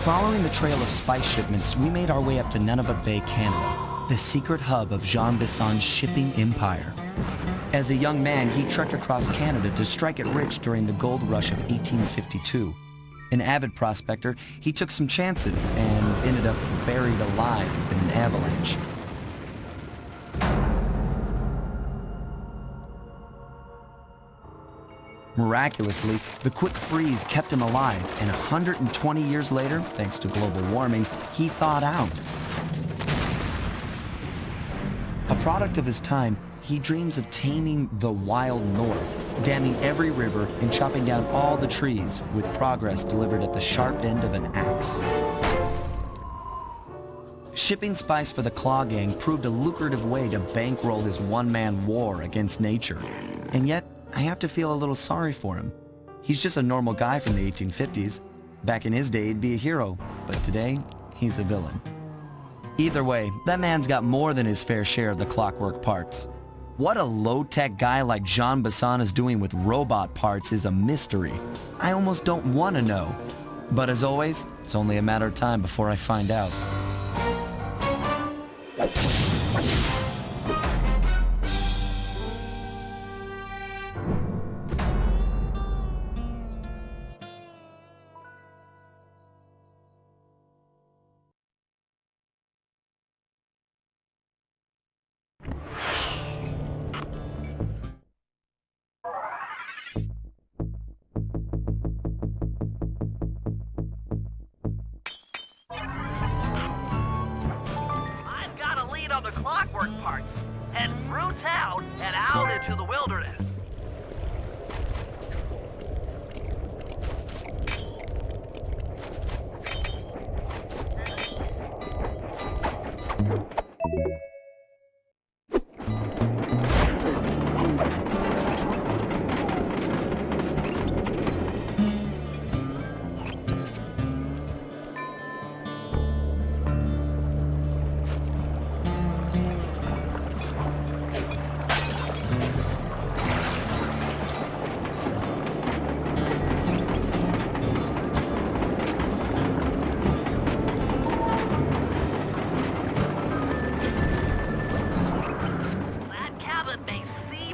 Following the trail of spice shipments, we made our way up to Nunavut Bay, Canada, the secret hub of Jean Bisson's shipping empire. As a young man, he trekked across Canada to strike it rich during the gold rush of 1852. An avid prospector, he took some chances and ended up buried alive in an avalanche. Miraculously, the quick freeze kept him alive, and 120 years later, thanks to global warming, he thawed out. A product of his time, he dreams of taming the wild north, damming every river and chopping down all the trees, with progress delivered at the sharp end of an axe. Shipping spice for the Claw Gang proved a lucrative way to bankroll his one-man war against nature. And yet, I have to feel a little sorry for him. He's just a normal guy from the 1850s. Back in his day, he'd be a hero, but today, he's a villain. Either way, that man's got more than his fair share of the clockwork parts. What a low-tech guy like Jean Bisson is doing with robot parts is a mystery. I almost don't want to know. But as always, it's only a matter of time before I find out. On the clockwork parts, head through town and out into the wilderness.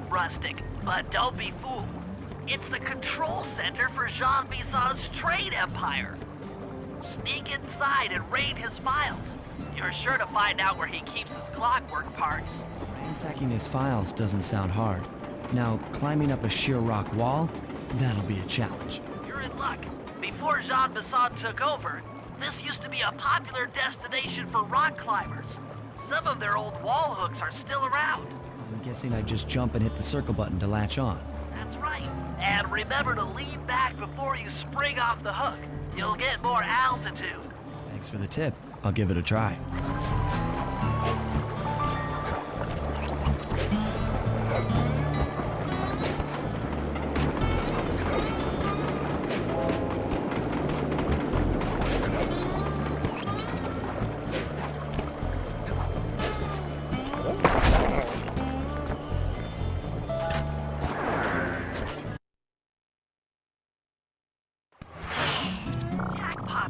Rustic, but don't be fooled. It's the control center for Jean Bisson's trade empire. Sneak inside and raid his files. You're sure to find out where he keeps his clockwork parts. Ransacking his files doesn't sound hard. Now, climbing up a sheer rock wall, that'll be a challenge. You're in luck. Before Jean Bisson took over, this used to be a popular destination for rock climbers. Some of their old wall hooks are still around. I'm guessing I just jump and hit the circle button to latch on. That's right. And remember to lean back before you spring off the hook. You'll get more altitude. Thanks for the tip. I'll give it a try.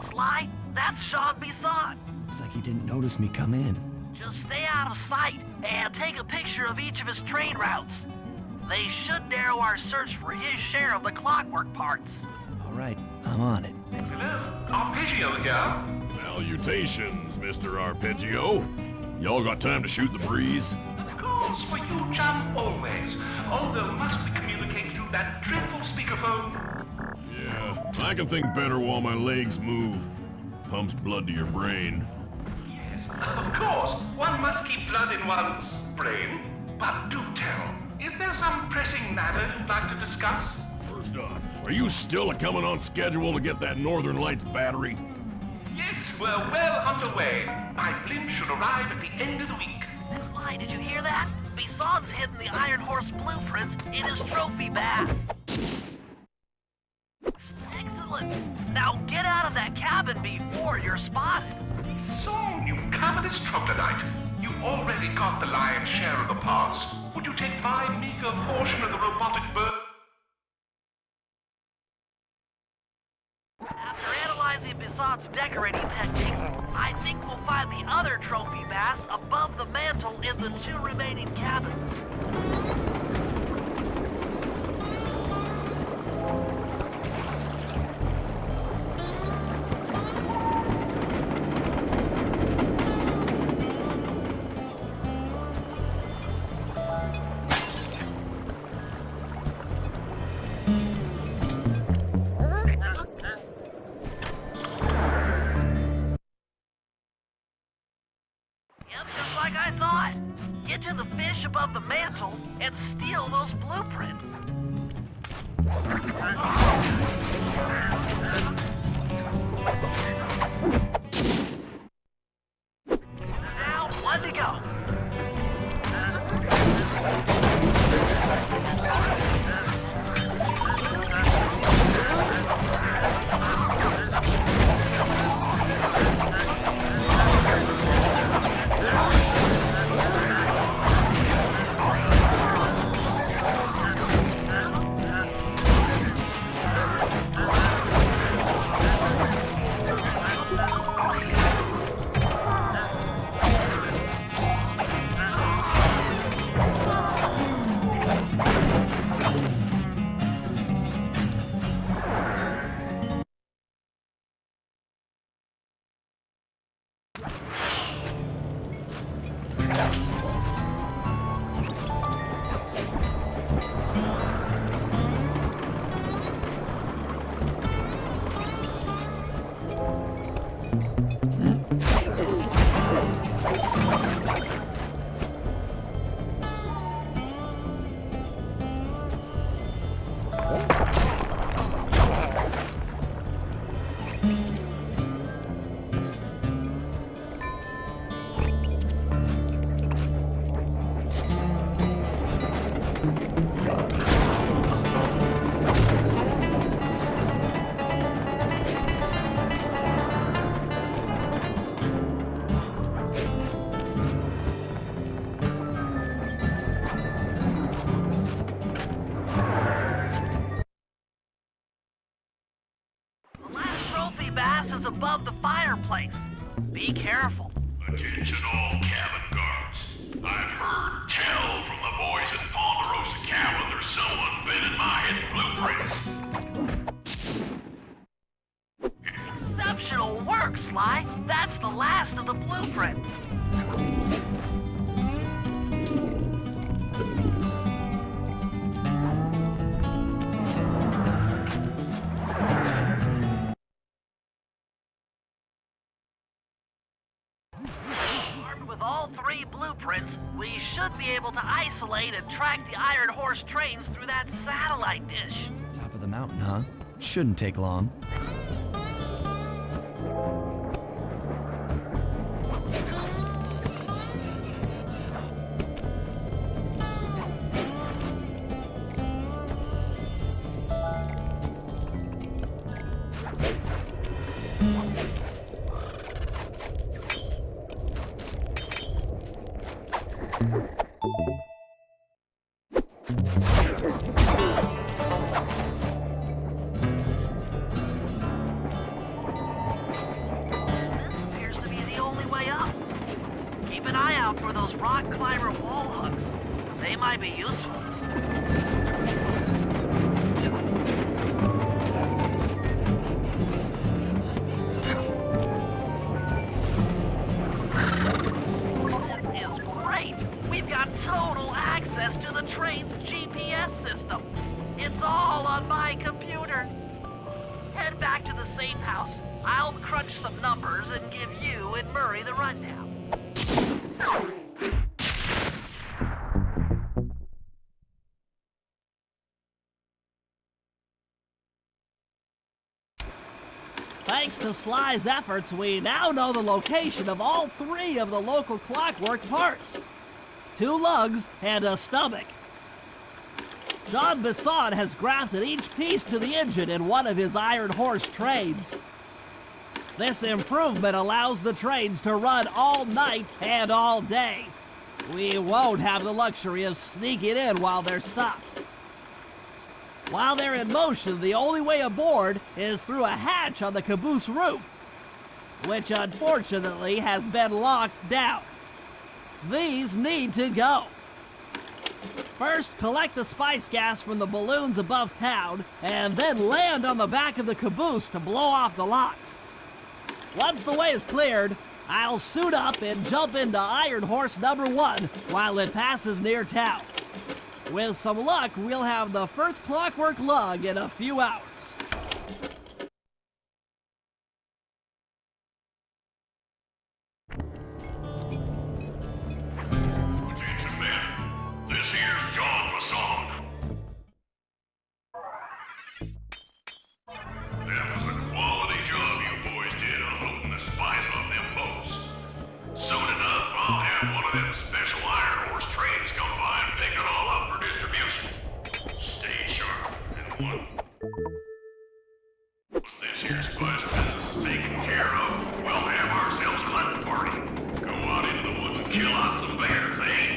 Sly, that's Jean Bisson. Looks like he didn't notice me come in. Just stay out of sight and take a picture of each of his trade routes. They should narrow our search for his share of the clockwork parts. All right, I'm on it. Hello, Arpeggio here. Salutations, Mr. Arpeggio. Y'all got time to shoot the breeze? Of course, for you, chum, always. Although must we communicate through that dreadful speakerphone? Yeah, I can think better while my legs move. Pumps blood to your brain. Yes, of course. One must keep blood in one's brain. But do tell, is there some pressing matter you'd like to discuss? First off, are you still coming on schedule to get that Northern Lights battery? Yes, we're well underway. My blimp should arrive at the end of the week. Sly, did you hear that? Bisson's hidden the Iron Horse blueprints in his trophy bag. Excellent. Now get out of that cabin before you're spotted. So, you cavernous troglodyte. You've already got the lion's share of the parts. Would you take my meager portion of the robotic bird? After analyzing Bisson's Bison's decorating techniques, I think we'll find the other trophy bass above the mantle in the 2 remaining cabins. Yep, just like I thought. Get to the fish above the mantle and steal those blueprints. Now, 1 to go. The last trophy bass is above the fireplace. Be careful. Attention all cabin guards. I've heard tell from the boys at Ponderosa Cabin there's someone been in my hidden blueprints. Exceptional work, Sly. That's the last of the blueprints. Armed with all 3 blueprints, we should be able to isolate and track the Iron Horse trains through that satellite dish. Top of the mountain, huh? Shouldn't take long. This appears to be the only way up. Keep an eye out for those rock climber wall hooks. They might be useful. This is great. We've got total access to the train's GPS system. It's all on my computer. Head back to the safe house. I'll crunch some numbers and give you and Murray the rundown. Thanks to Sly's efforts, we now know the location of all 3 of the local clockwork parts. 2 lugs and a stomach. John Bison has grafted each piece to the engine in one of his Iron Horse trains. This improvement allows the trains to run all night and all day. We won't have the luxury of sneaking in while they're stopped. While they're in motion, the only way aboard is through a hatch on the caboose roof. which unfortunately has been locked down. These need to go. First, collect the spice gas from the balloons above town, and then land on the back of the caboose to blow off the locks. Once the way is cleared, I'll suit up and jump into Iron Horse number 1 while it passes near town. With some luck, we'll have the first clockwork lug in a few hours. Attention, men. This here's John Masson. That was a quality job you boys did unloading the spice off them boats. Soon enough, I'll have one of them special Iron Horse trains come by and pick it all up for distribution. Stay sharp, and once this here spice business is taken care of, we'll have ourselves a hunting party. Go out into the woods and kill us some bears, eh?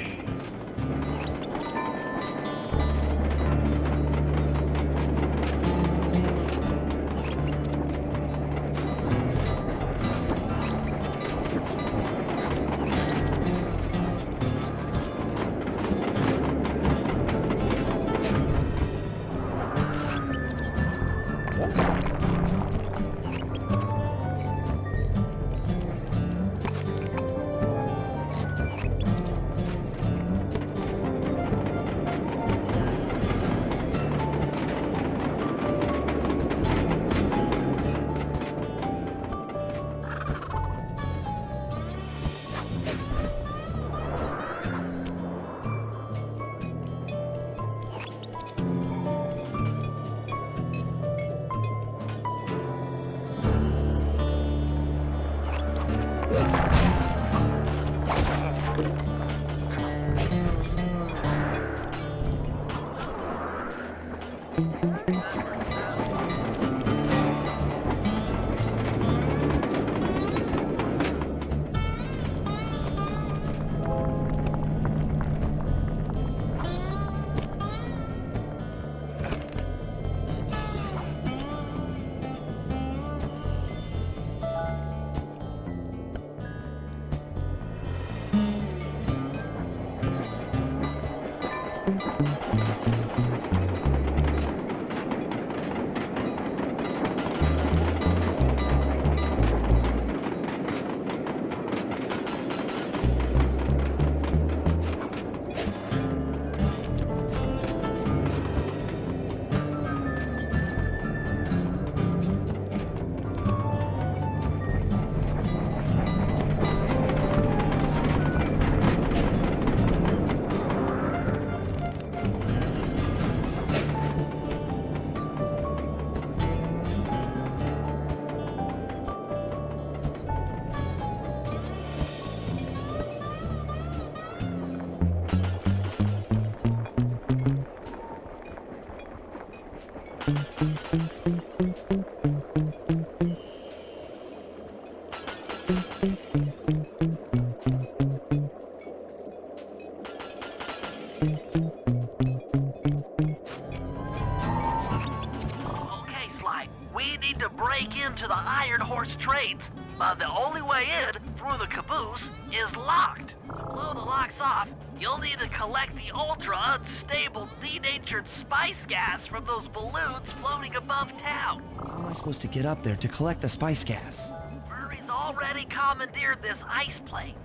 Okay, Sly, we need to break into the Iron Horse trains, but the only way in, through the caboose, is locked. To blow the locks off, you'll need to collect the ultra-unstable, denatured spice gas from those balloons floating above town. How am I supposed to get up there to collect the spice gas? Murray's already commandeered this ice plane.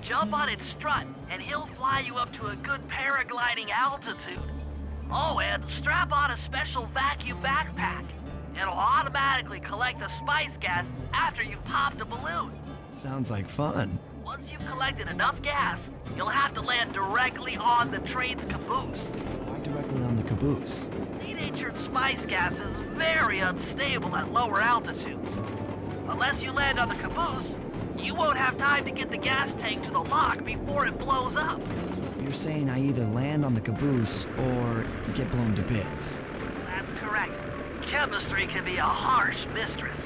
Jump on its strut, and he'll fly you up to a good paragliding altitude. Oh, and strap on a special vacuum backpack. It'll automatically collect the spice gas after you've popped a balloon. Sounds like fun. Once you've collected enough gas, you'll have to land directly on the train's caboose. Why directly on the caboose? Denatured spice gas is very unstable at lower altitudes. Unless you land on the caboose, you won't have time to get the gas tank to the lock before it blows up. So you're saying I either land on the caboose or get blown to bits. That's correct. Chemistry can be a harsh mistress.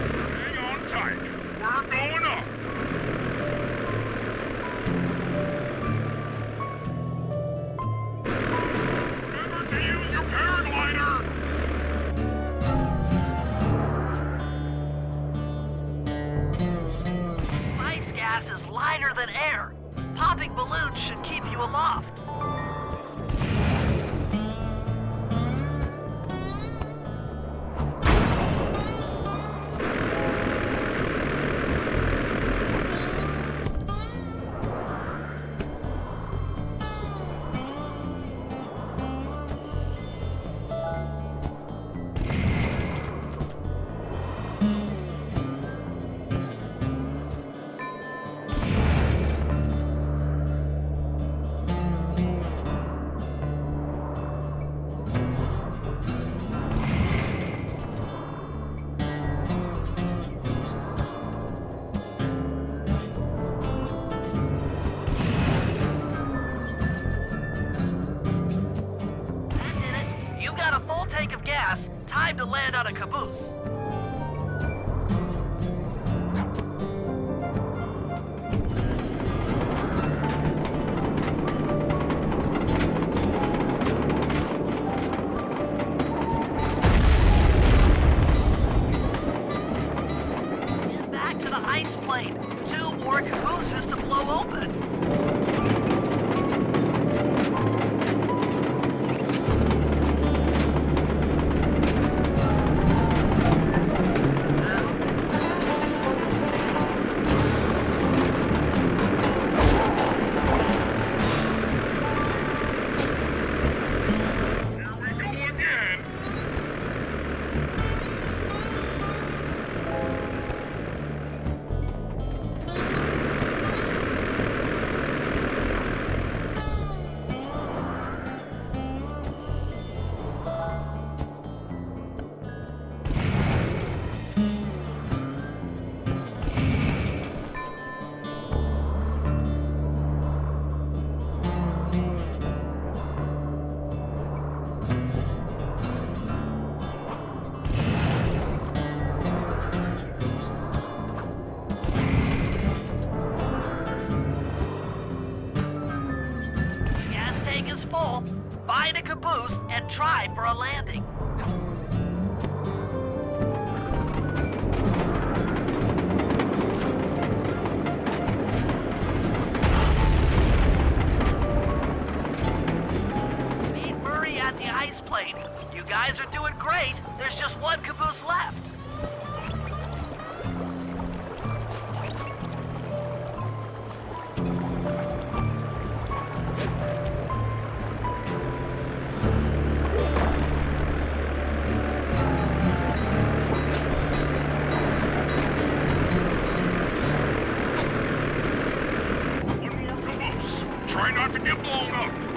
Hang on tight. We're going up. Remember to use your paraglider. gas is lighter than air. Popping balloons should keep you aloft. Tank of gas, time to land on a caboose. Get back to the ice plane. 2 more cabooses to blow open. Is full, find a caboose and try for a landing. Meet Murray at the ice plane. You guys are doing great. There's just 1 caboose left. Try not to get blown up.